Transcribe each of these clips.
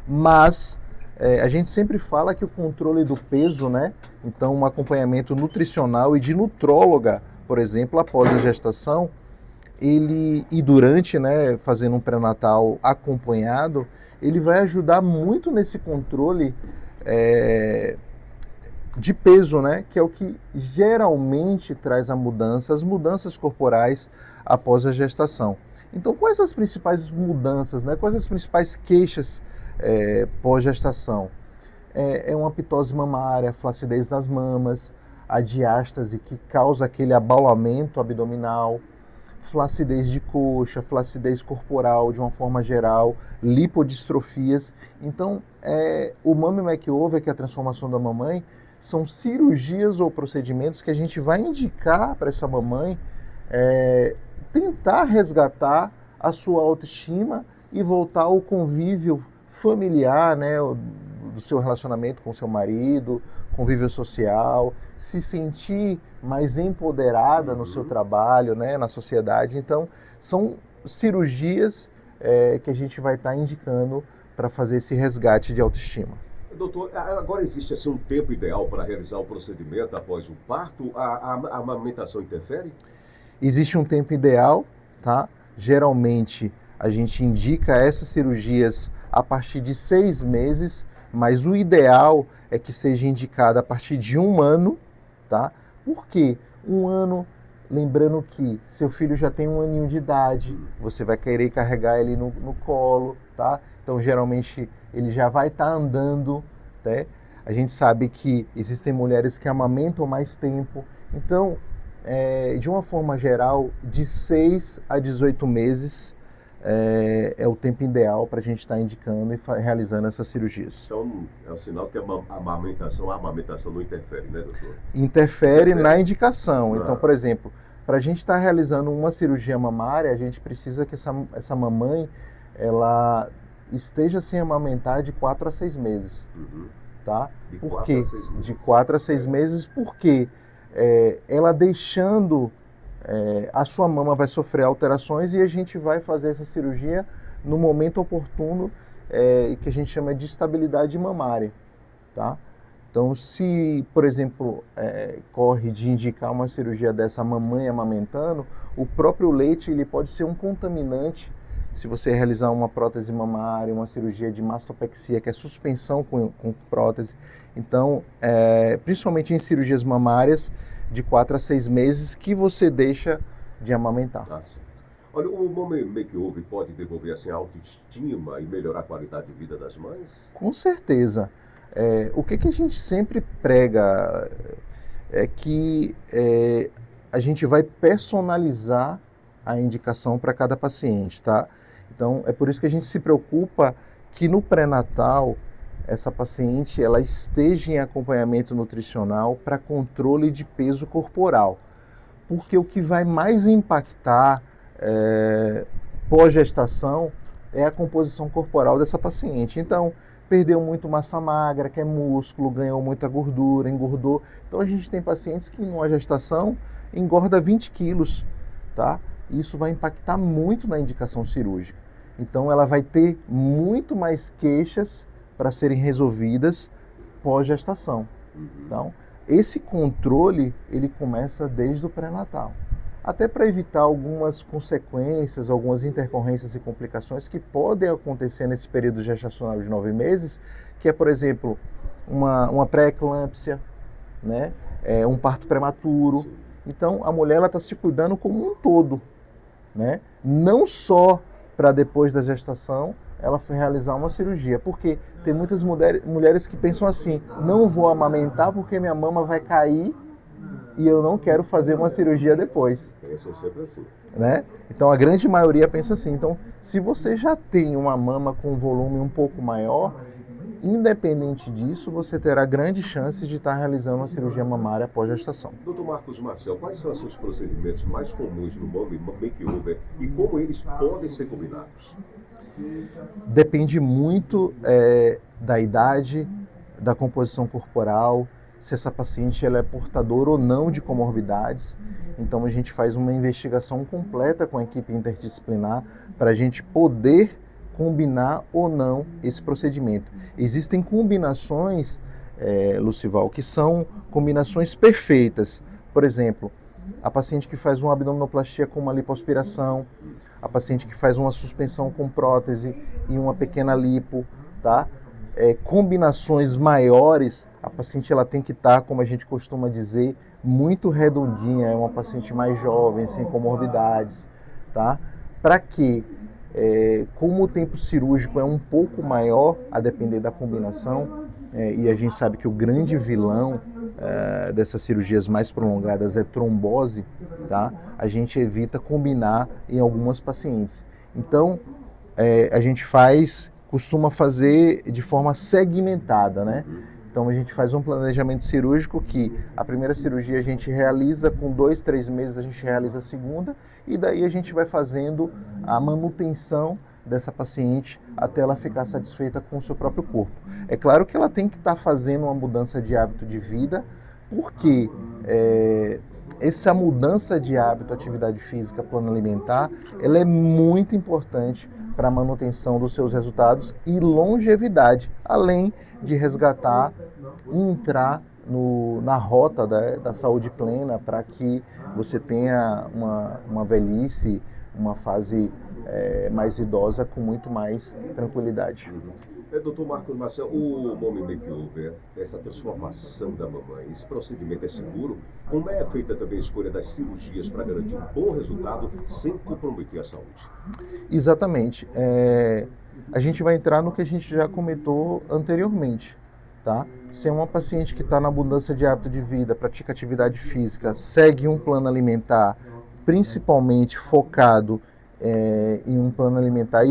mas a gente sempre fala que o controle do peso, né? Então um acompanhamento nutricional e de nutróloga, por exemplo, após a gestação, ele e durante, né, fazendo um pré-natal acompanhado, ele vai ajudar muito nesse controle é, de peso, né, que é o que geralmente traz as mudanças corporais após a gestação. Então, quais as principais mudanças, né? Quais as principais queixas pós-gestação? É uma pitose mamária, flacidez das mamas, a diástase que causa aquele abaulamento abdominal, flacidez de coxa, flacidez corporal de uma forma geral, lipodistrofias. Então, o Mummy Makeover, que é a transformação da mamãe, são cirurgias ou procedimentos que a gente vai indicar para essa mamãe tentar resgatar a sua autoestima e voltar ao convívio familiar, né, do seu relacionamento com seu marido, convívio social, se sentir mais empoderada no seu trabalho, né, na sociedade. Então, são cirurgias que a gente vai estar indicando para fazer esse resgate de autoestima. Doutor, agora existe assim um tempo ideal para realizar o procedimento após o parto? A amamentação interfere? Existe um tempo ideal, tá? Geralmente a gente indica essas cirurgias a partir de 6 meses, mas o ideal é que seja indicada a partir de 1 ano, tá? Por quê? 1 ano, lembrando que seu filho já tem 1 aninho de idade, você vai querer carregar ele no colo, tá? Então geralmente ele já vai estar andando, né? A gente sabe que existem mulheres que amamentam mais tempo, então de uma forma geral, de 6 a 18 meses é o tempo ideal para a gente estar indicando e realizando essas cirurgias. Então, é um sinal que a amamentação não interfere, né, doutor? Interfere na indicação. Então, por exemplo, para a gente estar realizando uma cirurgia mamária, a gente precisa que essa mamãe ela esteja sem amamentar de 4 a 6 meses. Tá? Por quê? De 4 a 6 meses, porque ela deixando a sua mama vai sofrer alterações e a gente vai fazer essa cirurgia no momento oportuno que a gente chama de estabilidade mamária, tá? Então, se, por exemplo, corre de indicar uma cirurgia dessa mamãe amamentando, o próprio leite ele pode ser um contaminante. Se você realizar uma prótese mamária, uma cirurgia de mastopexia, que é suspensão com prótese, então, principalmente em cirurgias mamárias, de 4 a 6 meses que você deixa de amamentar. Tá certo. Olha, o Mummy Makeover pode devolver assim, a autoestima e melhorar a qualidade de vida das mães? Com certeza. O que a gente sempre prega é que a gente vai personalizar a indicação para cada paciente, tá? Então, é por isso que a gente se preocupa que no pré-natal essa paciente ela esteja em acompanhamento nutricional para controle de peso corporal. Porque o que vai mais impactar pós-gestação é a composição corporal dessa paciente. Então, perdeu muito massa magra, que é músculo, ganhou muita gordura, engordou. Então, a gente tem pacientes que numa gestação engorda 20 quilos, tá? Isso vai impactar muito na indicação cirúrgica. Então, ela vai ter muito mais queixas para serem resolvidas pós-gestação. Então, esse controle, ele começa desde o pré-natal. Até para evitar algumas consequências, algumas intercorrências e complicações que podem acontecer nesse período gestacional de 9 meses, que é, por exemplo, uma pré-eclâmpsia, né? Um parto prematuro. Então, a mulher está se cuidando como um todo, né? Não só para depois da gestação ela realizar uma cirurgia, porque tem muitas mulheres que pensam assim, não vou amamentar porque minha mama vai cair e eu não quero fazer uma cirurgia depois. Pensam sempre assim. Né? Então a grande maioria pensa assim. Então, se você já tem uma mama com um volume um pouco maior, independente disso, você terá grandes chances de estar realizando uma cirurgia mamária após gestação. Dr. Marcos Marcel, quais são os procedimentos mais comuns no Mummy Makeover e como eles podem ser combinados? Depende muito da idade, da composição corporal, se essa paciente ela é portadora ou não de comorbidades. Então a gente faz uma investigação completa com a equipe interdisciplinar para a gente poder combinar ou não esse procedimento. Existem combinações, Lucival, que são combinações perfeitas. Por exemplo, a paciente que faz uma abdominoplastia com uma lipoaspiração, a paciente que faz uma suspensão com prótese e uma pequena lipo, tá? Combinações maiores, a paciente ela tem que estar, como a gente costuma dizer, muito redondinha, é uma paciente mais jovem, sem comorbidades, tá? Para que, como o tempo cirúrgico é um pouco maior, a depender da combinação, e a gente sabe que o grande vilão dessas cirurgias mais prolongadas é trombose, tá? A gente evita combinar em algumas pacientes. Então, a gente costuma fazer de forma segmentada, né? Então a gente faz um planejamento cirúrgico que a primeira cirurgia a gente realiza, com 2, 3 meses a gente realiza a segunda, e daí a gente vai fazendo a manutenção dessa paciente até ela ficar satisfeita com o seu próprio corpo. É claro que ela tem que estar fazendo uma mudança de hábito de vida, porque essa mudança de hábito, atividade física, plano alimentar, ela é muito importante para a manutenção dos seus resultados e longevidade, além de resgatar e entrar na rota da saúde plena, para que você tenha uma velhice, uma fase mais idosa com muito mais tranquilidade. Doutor Marcos Marcel, o Mommy Makeover, essa transformação da mamãe, esse procedimento é seguro? Como é feita também a escolha das cirurgias para garantir um bom resultado sem comprometer a saúde? Exatamente. A gente vai entrar no que a gente já comentou anteriormente, tá? Se é uma paciente que está na abundância de hábito de vida, pratica atividade física, segue um plano alimentar, principalmente focado em um plano alimentar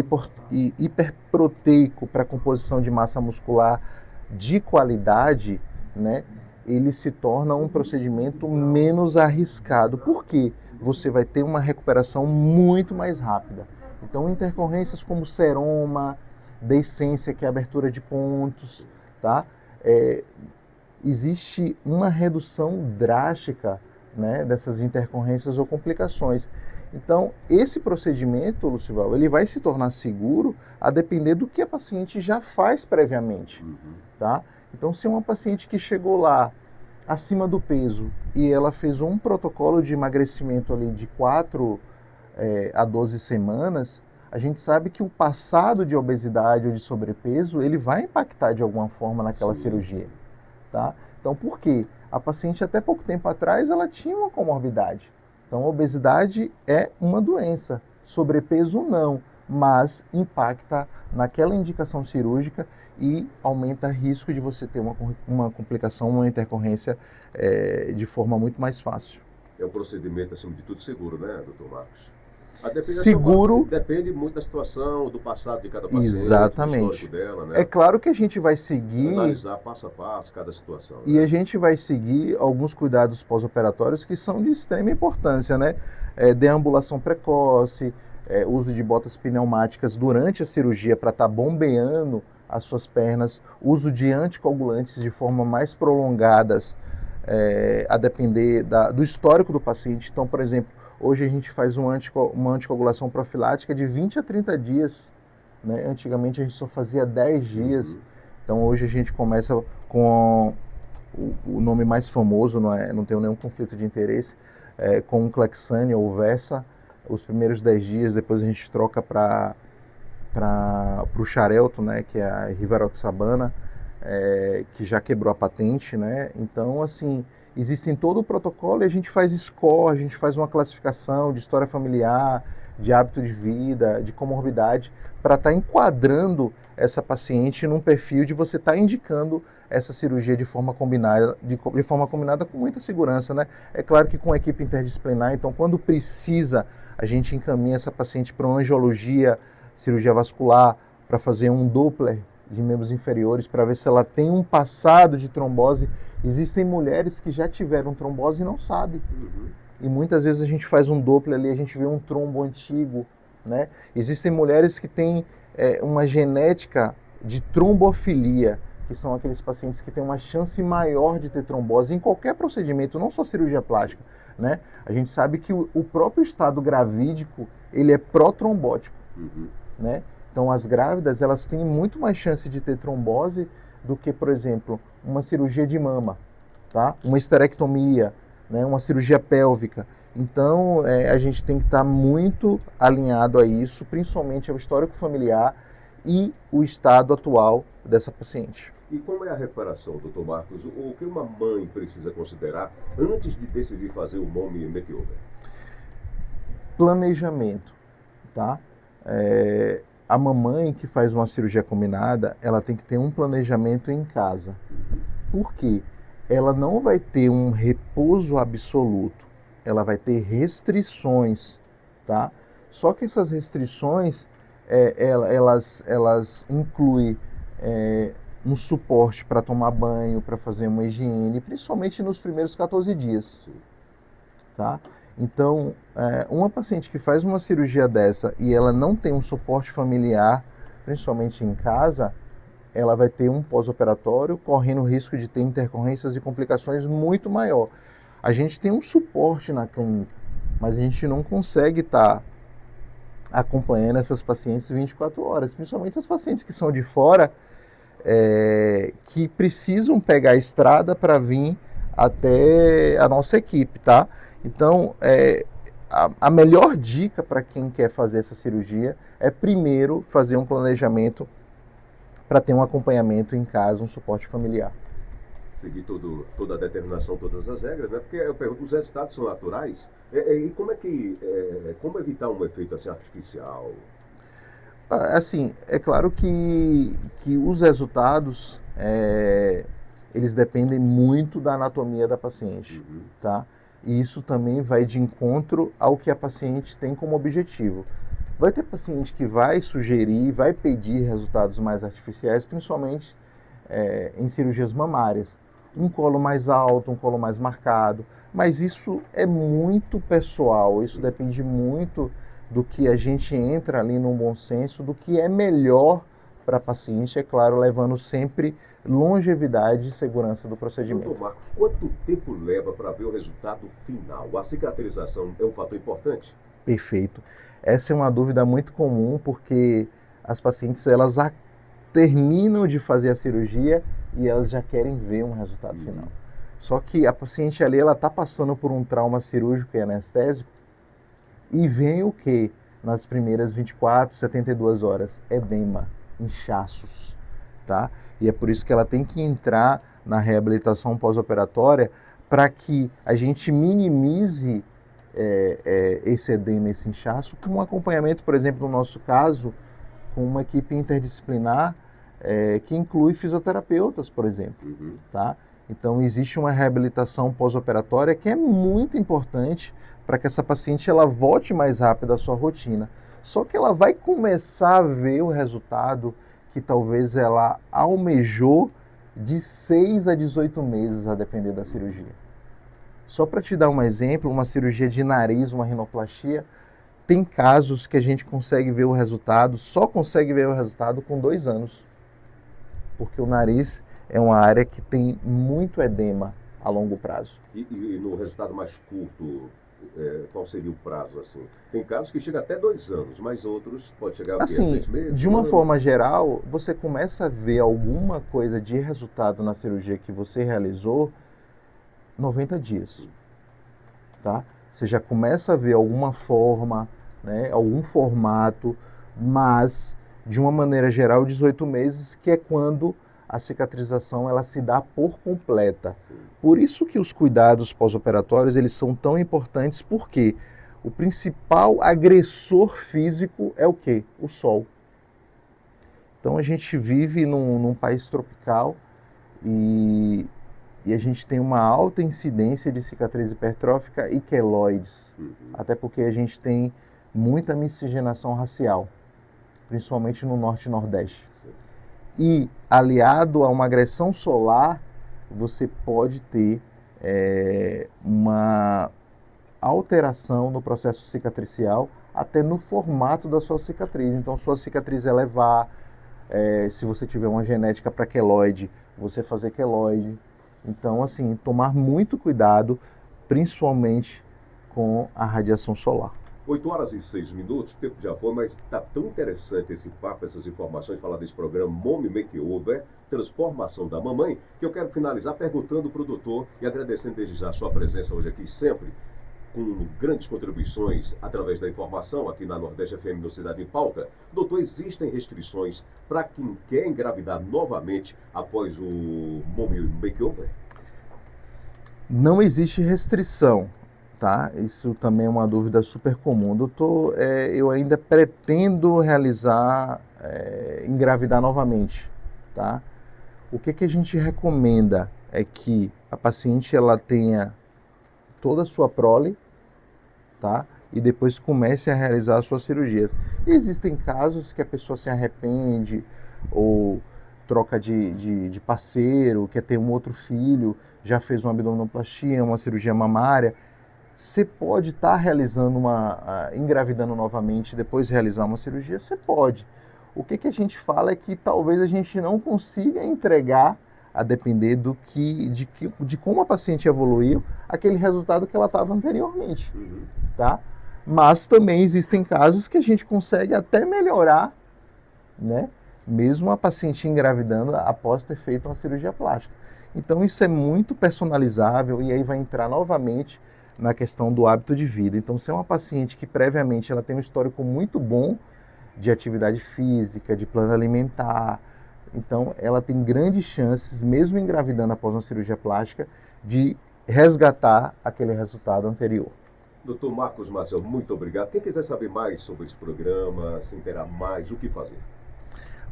hiperproteico para composição de massa muscular de qualidade, né, ele se torna um procedimento menos arriscado. Por quê? Você vai ter uma recuperação muito mais rápida. Então, intercorrências como seroma, deiscência, que é a abertura de pontos, tá? Existe uma redução drástica, né, dessas intercorrências ou complicações. Então, esse procedimento, Lucival, ele vai se tornar seguro a depender do que a paciente já faz previamente, tá? Então, se é uma paciente que chegou lá acima do peso e ela fez um protocolo de emagrecimento ali de 4 a 12 semanas, a gente sabe que o passado de obesidade ou de sobrepeso, ele vai impactar de alguma forma naquela cirurgia, tá? Então, por quê? A paciente, até pouco tempo atrás, ela tinha uma comorbidade. Então, a obesidade é uma doença, sobrepeso não, mas impacta naquela indicação cirúrgica e aumenta o risco de você ter uma complicação, uma intercorrência de forma muito mais fácil. É um procedimento, acima de tudo, seguro, né, doutor Marcos? Seguro. Depende muito da situação, do passado de cada paciente, exatamente, do histórico dela, né? É claro que a gente vai seguir... analisar passo a passo cada situação. E a gente vai seguir alguns cuidados pós-operatórios que são de extrema importância, né? Deambulação precoce, uso de botas pneumáticas durante a cirurgia para estar bombeando as suas pernas, uso de anticoagulantes de forma mais prolongadas, a depender do histórico do paciente. Então, por exemplo, hoje a gente faz uma anticoagulação profilática de 20 a 30 dias. Né? Antigamente a gente só fazia 10 dias. Então hoje a gente começa com o nome mais famoso, não tenho nenhum conflito de interesse, com o Clexane ou Versa, os primeiros 10 dias, depois a gente troca para o Xarelto, né, que é a Rivaroxabana, que já quebrou a patente, né? Então, assim, existem todo o protocolo e a gente faz score, a gente faz uma classificação de história familiar, de hábito de vida, de comorbidade, para estar enquadrando essa paciente num perfil de você estar indicando essa cirurgia de forma combinada, de forma combinada com muita segurança, né? É claro que com a equipe interdisciplinar, então quando precisa, a gente encaminha essa paciente para uma angiologia, cirurgia vascular, para fazer um Doppler de membros inferiores, para ver se ela tem um passado de trombose. Existem mulheres que já tiveram trombose e não sabem. E muitas vezes a gente faz um Doppler ali, a gente vê um trombo antigo, né? Existem mulheres que têm uma genética de trombofilia, que são aqueles pacientes que têm uma chance maior de ter trombose em qualquer procedimento, não só cirurgia plástica, né? A gente sabe que o próprio estado gravídico, ele é protrombótico, né? Então, as grávidas, elas têm muito mais chance de ter trombose do que, por exemplo, uma cirurgia de mama, tá? Uma esterectomia, né? Uma cirurgia pélvica. Então, a gente tem que estar muito alinhado a isso, principalmente ao histórico familiar e o estado atual dessa paciente. E como é a reparação, doutor Marcos? O que uma mãe precisa considerar antes de decidir fazer o mommy makeover? Planejamento, tá? A mamãe que faz uma cirurgia combinada, ela tem que ter um planejamento em casa. Por quê? Ela não vai ter um repouso absoluto, ela vai ter restrições, tá? Só que essas restrições, elas incluem um suporte para tomar banho, para fazer uma higiene, principalmente nos primeiros 14 dias, Sim. tá? Então, uma paciente que faz uma cirurgia dessa e ela não tem um suporte familiar, principalmente em casa, ela vai ter um pós-operatório correndo o risco de ter intercorrências e complicações muito maior. A gente tem um suporte na clínica, mas a gente não consegue estar acompanhando essas pacientes 24 horas, principalmente as pacientes que são de fora, que precisam pegar a estrada para vir até a nossa equipe, tá? Então, a melhor dica para quem quer fazer essa cirurgia é primeiro fazer um planejamento para ter um acompanhamento em casa, um suporte familiar. Seguir toda a determinação, todas as regras, né? Porque eu pergunto, os resultados são naturais? E como evitar um efeito assim artificial? Assim, é claro que os resultados, eles dependem muito da anatomia da paciente, tá? E isso também vai de encontro ao que a paciente tem como objetivo. Vai ter paciente que vai sugerir, vai pedir resultados mais artificiais, principalmente em cirurgias mamárias. Um colo mais alto, um colo mais marcado, mas isso é muito pessoal, isso depende muito do que a gente entra ali no bom senso, do que é melhor para a paciente, é claro, levando sempre longevidade e segurança do procedimento. Doutor Marcos, quanto tempo leva para ver o resultado final? A cicatrização é um fator importante? Perfeito. Essa é uma dúvida muito comum, porque as pacientes, elas terminam de fazer a cirurgia e elas já querem ver um resultado final. Só que a paciente ali, ela está passando por um trauma cirúrgico e anestésico e vem o que? Nas primeiras 24, 72 horas? Edema, inchaços, tá? E é por isso que ela tem que entrar na reabilitação pós-operatória para que a gente minimize esse edema, esse inchaço, com um acompanhamento, por exemplo, no nosso caso, com uma equipe interdisciplinar que inclui fisioterapeutas, por exemplo, tá? Então, existe uma reabilitação pós-operatória que é muito importante para que essa paciente ela volte mais rápido à sua rotina. Só que ela vai começar a ver o resultado que talvez ela almejou de 6 a 18 meses, a depender da cirurgia. Só para te dar um exemplo, uma cirurgia de nariz, uma rinoplastia, tem casos que a gente consegue ver o resultado, só consegue ver o resultado com 2 anos. Porque o nariz é uma área que tem muito edema a longo prazo. E no resultado mais curto, qual seria o prazo assim? Tem casos que chega até 2 anos, mas outros pode chegar a Assim, 6 meses? de uma forma geral, você começa a ver alguma coisa de resultado na cirurgia que você realizou 90 dias, tá? Você já começa a ver alguma forma, né, algum formato, mas de uma maneira geral 18 meses, que é quando a cicatrização ela se dá por completa. Sim. Por isso que os cuidados pós-operatórios eles são tão importantes, porque o principal agressor físico é o quê? O sol. Então a gente vive num país tropical e a gente tem uma alta incidência de cicatriz hipertrófica e queloides, até porque a gente tem muita miscigenação racial, principalmente no norte e nordeste. Sim. E aliado a uma agressão solar, você pode ter uma alteração no processo cicatricial, até no formato da sua cicatriz. Então, sua cicatriz elevar, se você tiver uma genética para queloide, você fazer queloide. Então, assim, tomar muito cuidado, principalmente com a radiação solar. 8h06, o tempo já foi, mas está tão interessante esse papo, essas informações, falar desse programa Mommy Makeover, transformação da mamãe, que eu quero finalizar perguntando para o doutor e agradecendo desde já a sua presença hoje aqui, sempre com grandes contribuições através da informação aqui na Nordeste FM no Cidade em Pauta. Doutor, existem restrições para quem quer engravidar novamente após o Mommy Makeover? Não existe restrição, tá? Isso também é uma dúvida super comum. Doutor, eu ainda pretendo realizar, engravidar novamente, tá? O que a gente recomenda é que a paciente ela tenha toda a sua prole, tá? E depois comece a realizar as suas cirurgias. Existem casos que a pessoa se arrepende ou troca de parceiro, quer ter um outro filho, já fez uma abdominoplastia, uma cirurgia mamária. Você pode estar realizando engravidando novamente, depois realizar uma cirurgia? Você pode. O que a gente fala é que talvez a gente não consiga entregar, a depender de como a paciente evoluiu, aquele resultado que ela estava anteriormente, tá? Mas também existem casos que a gente consegue até melhorar, né? Mesmo a paciente engravidando após ter feito uma cirurgia plástica. Então isso é muito personalizável e aí vai entrar novamente na questão do hábito de vida. Então, se é uma paciente que previamente ela tem um histórico muito bom de atividade física, de plano alimentar, então ela tem grandes chances, mesmo engravidando após uma cirurgia plástica, de resgatar aquele resultado anterior. Doutor Marcos Maciel, muito obrigado. Quem quiser saber mais sobre esse programa, se inteirar mais, o que fazer?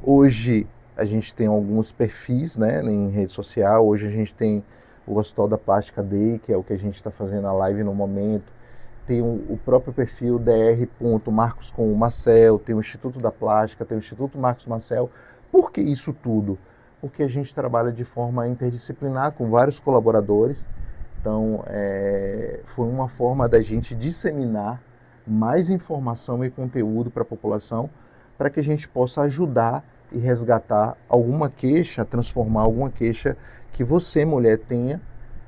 Hoje a gente tem alguns perfis, né, em rede social. Hoje a gente tem o Hospital da Plástica Day, que é o que a gente está fazendo a live no momento. Tem o próprio perfil dr. com o Marcel, tem o Instituto da Plástica, tem o Instituto Marcos Marcel. Por que isso tudo? Porque a gente trabalha de forma interdisciplinar com vários colaboradores. Então, foi uma forma da gente disseminar mais informação e conteúdo para a população, para que a gente possa ajudar e resgatar alguma queixa, transformar alguma queixa que você, mulher, tenha,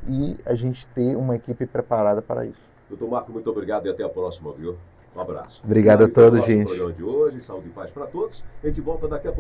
e a gente ter uma equipe preparada para isso. Doutor Marco, muito obrigado e até a próxima, viu? Um abraço. Obrigado a todos, o gente. programa de hoje, saúde e paz para todos. A gente volta daqui a pouco.